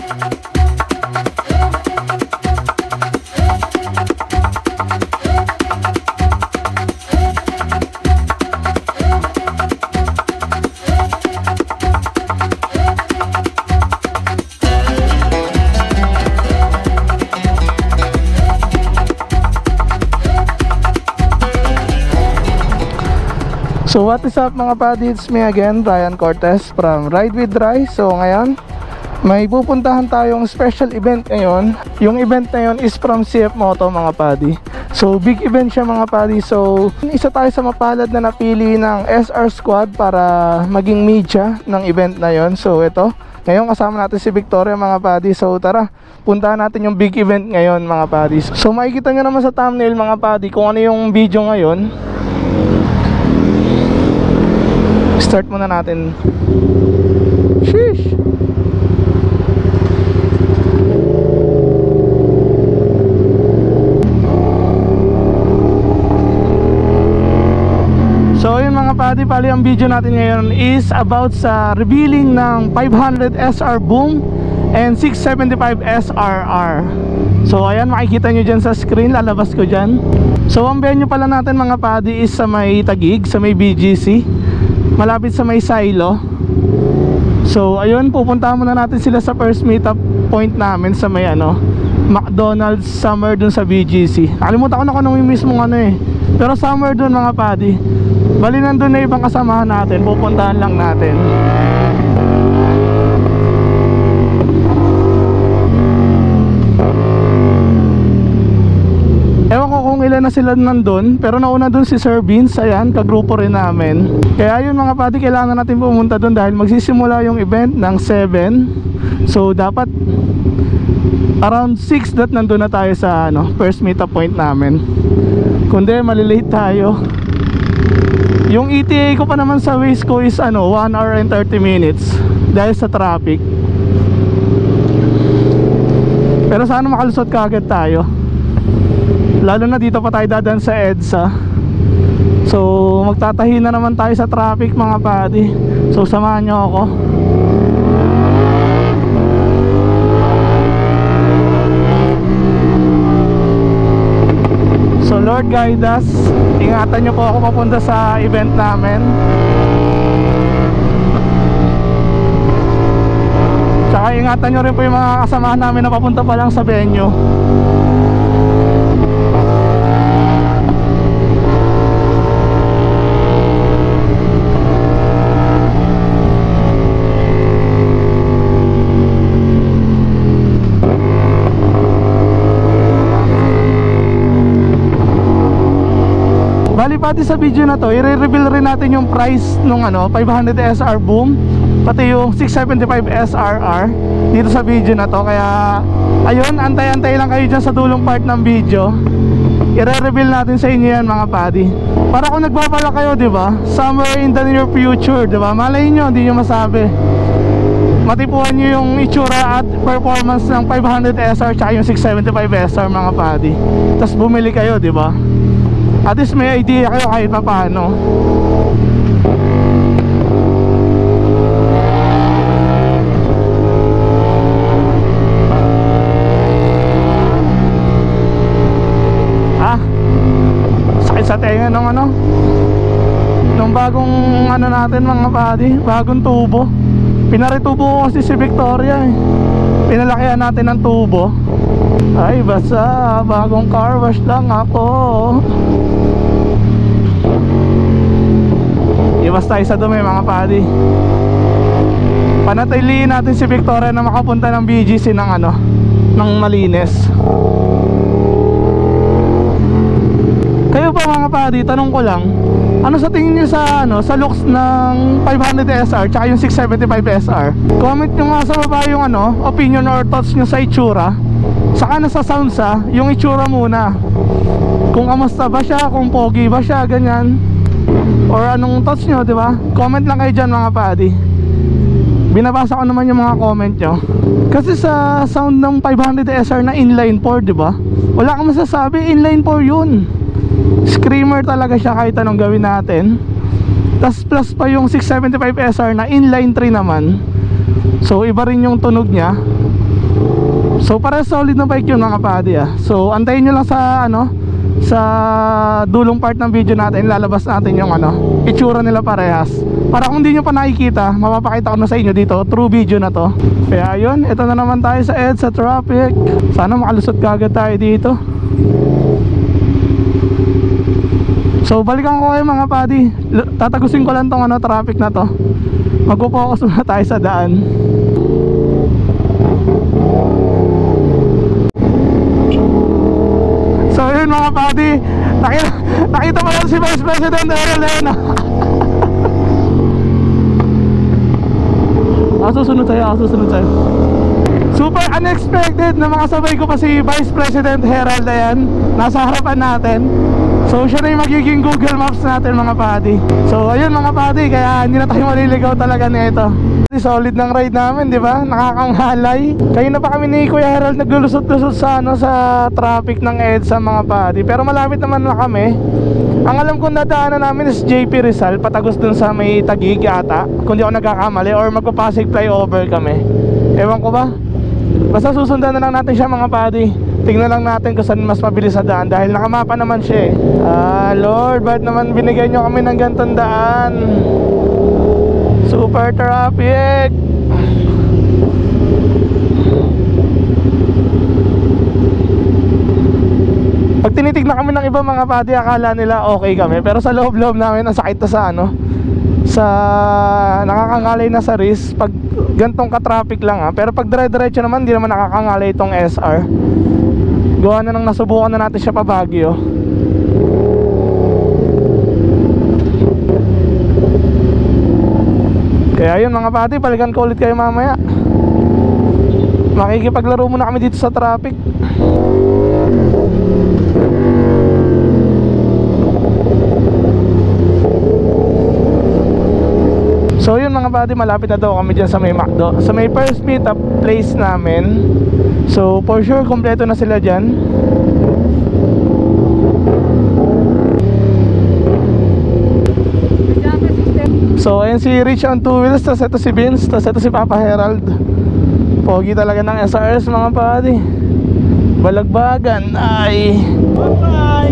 So what is up mga buddy, it's me again, Ryan Cortez from Ride with Ry. So ngayon, may pupuntahan tayong special event ngayon. Yung event na yun is from CF Moto mga buddy. So big event siya mga buddy. So isa tayo sa mapalad na napili ng SR Squad para maging media ng event na yun. So ito, ngayon kasama natin si Victoria mga buddy. So tara, puntahan natin yung big event ngayon mga buddy. So makikita nyo naman sa thumbnail mga buddy kung ano yung video ngayon. Start muna natin. Sheesh. So yun mga buddy, pali ang video natin ngayon is about sa revealing ng 500 SR Boom and 675 SRR. So ayan, makikita nyo dyan sa screen, lalabas ko dyan. So ang venue pala natin mga buddy is sa may Taguig, sa may BGC, malapit sa may silo. So ayun, pupuntahan muna natin sila sa first meetup point namin sa may McDonald's Summer dun sa BGC. Nakalimutan ko na kung anong yung mismong pero Summer dun mga buddy. Bali nandun na ibang kasamahan natin, pupuntahan lang natin. Ewan ko kung ilan na sila nandun, pero nauna dun si Sir Vince, ayan, kagrupo rin namin. Kaya yun mga buddy, kailangan natin pumunta dun dahil magsisimula yung event ng 7. So dapat around 6 that nandun na tayo sa first meetup point namin. Kundi malilate tayo. Yung ETA ko pa naman sa Waze ko is 1 hour and 30 minutes dahil sa traffic. Pero sana makalusot kaagad tayo. Lalo na dito pa tayo dadaan sa EDSA. So magtatahi na naman tayo sa traffic mga buddy. So samahan nyo ako. So Lord guide us. Ingatan nyo po ako papunta sa event namin. Tsaka ingatan nyo rin po yung mga kasamahan namin na papunta pa lang sa venue. Bali pati sa video na to, i-reveal rin natin yung price nung 500 SR Boom, pati yung 675 SRR dito sa video na to. Kaya ayun, antay-antay lang kayo dyan sa dulong part ng video. I-reveal natin sa inyo yan mga buddy. Para kung nagbabala kayo, diba, somewhere in the near future, diba, malay nyo, hindi nyo masabi, matipuan nyo yung itsura at performance ng 500 SR tsaka yung 675 SR mga buddy. Tapos bumili kayo, diba. At least may idea kayo kahit pa paano. Sakit sa tenga nung nung bagong natin mga buddy, bagong tubo. Pinaritubo ko kasi si Victoria pinalakihan natin ng tubo. Ay basta, bagong car wash lang ako. Iwas tayo sa dumi mga buddy. Panatiliin natin si Victoria na makapunta ng BGC ng malinis. Kayo pa mga buddy, tanong ko lang, ano sa tingin niyo sa sa looks ng 500 SR tsaka yung 675 SR? Comment nyo nga sa baba yung opinion or thoughts nyo sa itsura. Saka na sa sounds yung itsura muna. Kung kamusta ba siya, kung pogi ba siya, ganyan. Or anong thoughts nyo, diba? Comment lang kayo dyan mga buddy. Binabasa ko naman yung mga comment nyo. Kasi sa sound ng 500 SR na inline 4, diba? Wala kang masasabi, inline 4 yun. Screamer talaga siya kahit anong gawin natin. Tas plus pa yung 675 SR na inline 3 naman. So iba rin yung tunog niya. So para solid na bike yun mga padi So antayin nyo lang sa ano, sa dulong part ng video natin. Lalabas natin yung ano, itsura nila parehas. Para kung di nyo pa nakikita, mapapakita ko na sa inyo dito through video na to. Kaya yun, ito na naman tayo sa EDSA traffic. Sana makalusot kagad tayo dito. So balikan ko kayo mga padi. Tatagusin ko lang tong ano, traffic na to. Magpo-focus muna tayo sa daan. So yun mga padi, nakita mo lang si Vice President Erlen. Susunod tayo. Super unexpected na makasabay ko pa si Vice President Herald. Ayan, nasa harapan natin. So siya na yung magiging Google Maps natin mga padi. So ayun mga padi, kaya hindi na tayo maliligaw talaga nito. Solid ng ride namin, di ba? Nakakanghalay. Kayo na pa kami ni Kuya Herald naglulusot-lusot sa ano, sa traffic ng EDSA mga padi. Pero malapit naman na kami. Ang alam ko nadaanan namin is JP Rizal, patagos dun sa may Taguig ata, kung di ako nagkakamali, or magpapasig flyover kami. Ewan ko ba? Basta susundan na lang natin siya mga padi. Tingnan lang natin kung saan mas mabilis sa daan, dahil nakamapa naman siya Lord, ba't naman binigay nyo kami ng gantong daan? Super traffic. Pag tinitignan kami ng iba mga padi, akala nila okay kami, pero sa loob-loob namin ang sakit na sa ano, sa nakakangalay na sa Riz pag gantong ka-traffic lang pero pag dire-diretso naman, di naman nakakangalay itong SR. Gawa na nang nasubukan na natin siya pa Baguio. Kaya yun mga padi, balikan ko ulit kayo mamaya. Makikipaglaro muna kami dito sa traffic. So yun mga padi, malapit na daw kami dyan sa may McDo, sa may first meet up place namin. So for sure kompleto na sila dyan. So ayun si Rich on 2 wheels, tas ito si Vince, tas ito si Papa Herald. Pogi talaga ng SRS mga padi. Balagbagan ay bye.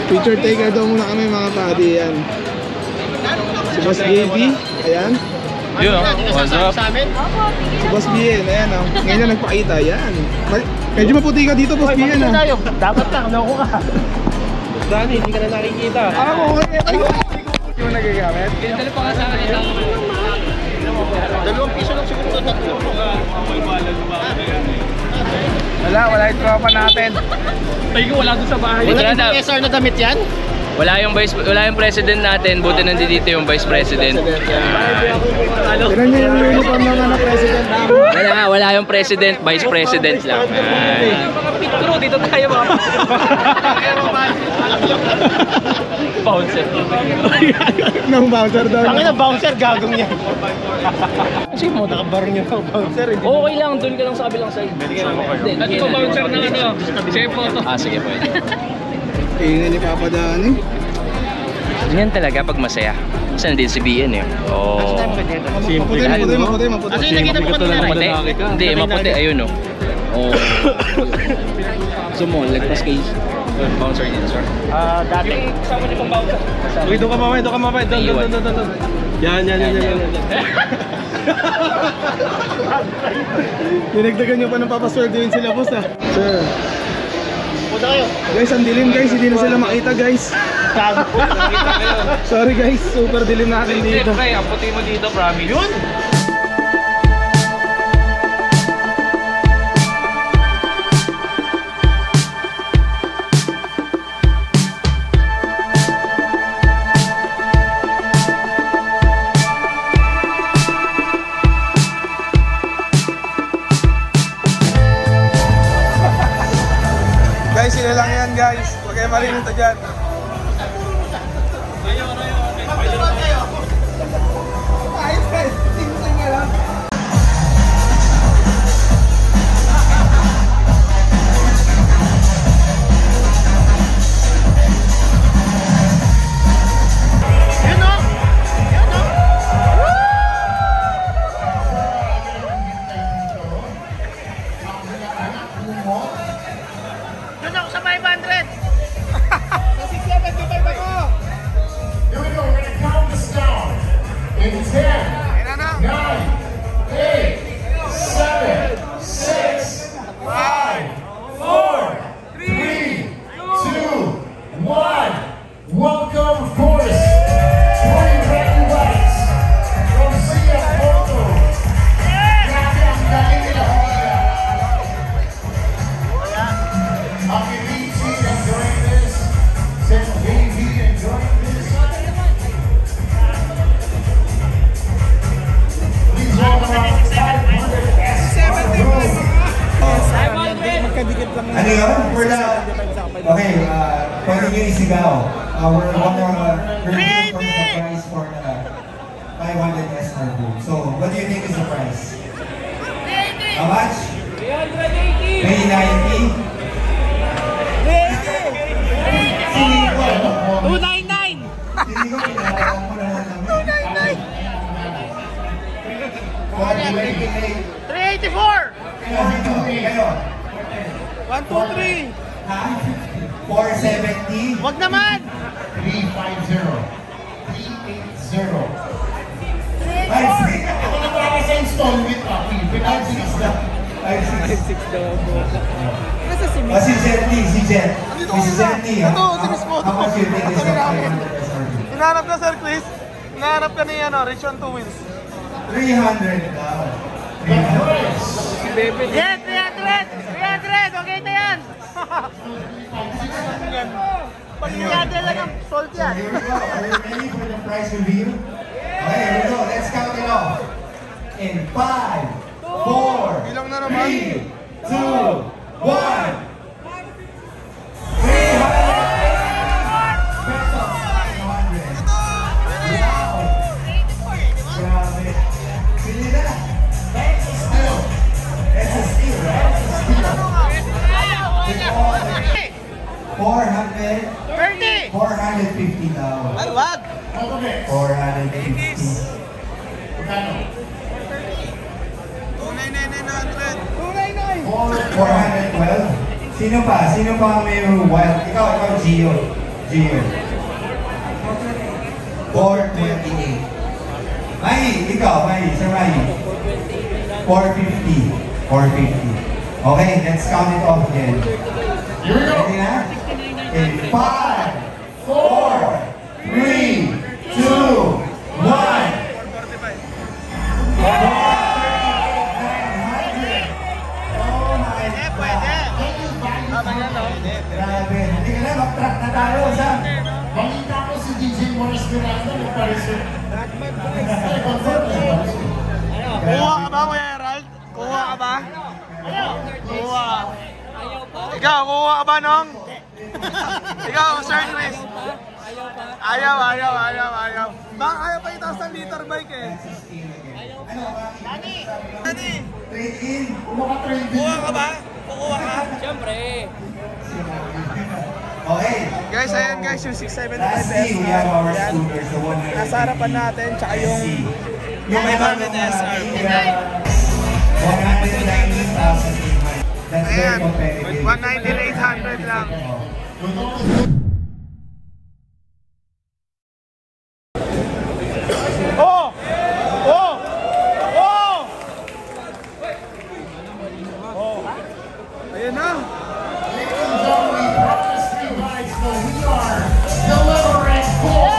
Picture taker daw muna kami mga padi. Yan si Boss JB, ayan. Yun what's up? Si Boss BN, ayan ngayon na nagpakita, yan. Medyo maputi ka dito Boss BN Dapat lang, loko ka. Dani, hindi ka na nakikita. Ako, ay yung nagagamit. Dali pa nga sa akin ito. 2 piso lang siguro ito, 3. Wala yung tropa natin. Tayo wala doon sa bahay. Wala yung SR na damit yan? Wala yung president natin, buti nandito yung vice president. Tignan nyo yung uniform ng ano, president namin. Wala yung president, vice president lang. Mga pit crew, dito tayo mga bouncer. Nang bouncer daw. Ang ina bouncer, gagong yan. Sige mo, Nakabarong yung bouncer. okay lang, doon ka lang sa kabilang side. At ito bouncer na ano, save photo. Sige po. Tingnan ni Papa Dani. Ganyan talaga pag masaya. Kasi nandito si BN Oh. Maputi. Kasi nakita mo kanina. Hindi, maputi. Ayun Oh. Sumol, lagpas kay bouncer dito, sir. Dati. Kasama niyo pang bouncer. Uy, doon ka mamaya. Doon. Yan. Dinagdagan nyo pa ng papaswerdoin sila boss Sir. Punta kayo. Guys, ang dilim guys, hindi na sila makita guys. Sorry guys, super dilim natin dito. Pre, ang puti mo dito, promise. Yun! Guys, sila lang yan guys. Huwag kayo malinito dyan. Ayos guys, tingnan nga lang. Ano yun? For the... Okay, pwede nyo isigaw. We're looking for the price for the 500 SR boom. So, what do you think is the price? How much? 390. 299! Hindi ko pinalaman mo naman namin. 384! Kayo. 123! Ha? 470. Wag naman! 350. 380. 56. Ito na para sa installment, Papi. 56 na. 56 daw po. Si Jetty, si Jet. Si Jetty. Ito, si Miss Moto. How much you think is the 500 SRB? Hinahanap na, Sir Chris. Hinahanap ka ni Rich on 2 wins. 300 daw. 300. Yan! 300! Okay na yan! Pag niyada lang ang sold yan. Here we go. Are you ready for the price review? Okay, here we go. Let's count it off. In 5, 4, Bilang na naman. 3, 2, 1. 450 daw. Ay, wag! 450. 412. Sino pa? Sino pa may wild? Ikaw, Gio. 428. Mai, ikaw, Sir Mai. 450. 450. Okay, let's count it off again. Here we go. Ready na? In 5, 4, 3, 2, 1. Grabe. Hindi ka na, mag-track na tayo. Saan? Balita ko si DJ Morris Miranda nagparisip. Confirm na. Kuha ka ba, Kuya Herald? Kuha ka ba? Kuha. Ikaw, kuha ka ba, Nong? Ikaw, Sir Chris. Ayaw. Baka ayaw pa itaas ng liter bike eh. Dani! Trade in. Kuha ka ba? Kukuha ka? Siyempre! Okay. Guys, ayan guys, yung 675 Lastly, we have our SR. scooters, the 100. Nasa harapan natin, tsaka yung 500 SR. 119,800. That's very Ayan, competitive. 119,800 lang. Oh! Ayan na. Ladies and gentlemen, we promised you guys that we are delivering for.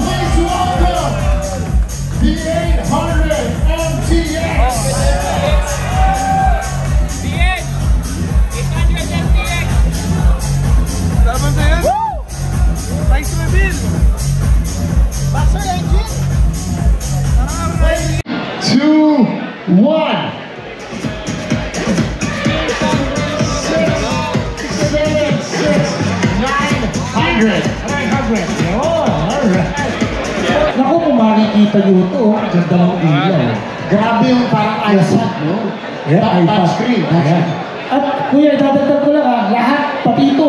Please welcome the 800 MTX. Laban sa yan. Price reveal. Boxer engine. 2, 1. 900. Yun, alright. Naku, kung makikita nyo ito, ganda ng ilaw. Grabe yung parang iPad, no? Yeah, iPad. Touchscreen. Ayan. At kuya, dadagdag ko lang lahat, pati ito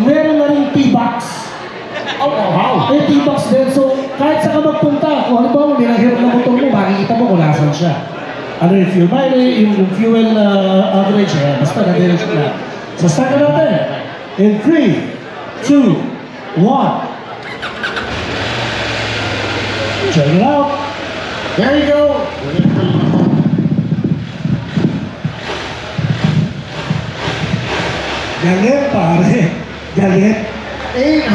meron na rin T-box. Oh, wow. May T-box din, so kahit saan ka magpunta, kung ano ba mo, nilahirap na motor mo, makikita mo kung nasan siya. Ano yung fuel mileage, yung fuel average, basta na-direct na. So start na natin. In 3, 2, 1. Check it out. There you go. Galit, pare. Galit. 800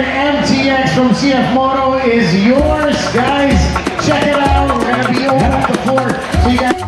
MTX from CF Moto is yours, guys. Check it out. We're going to be open at the port. So you guys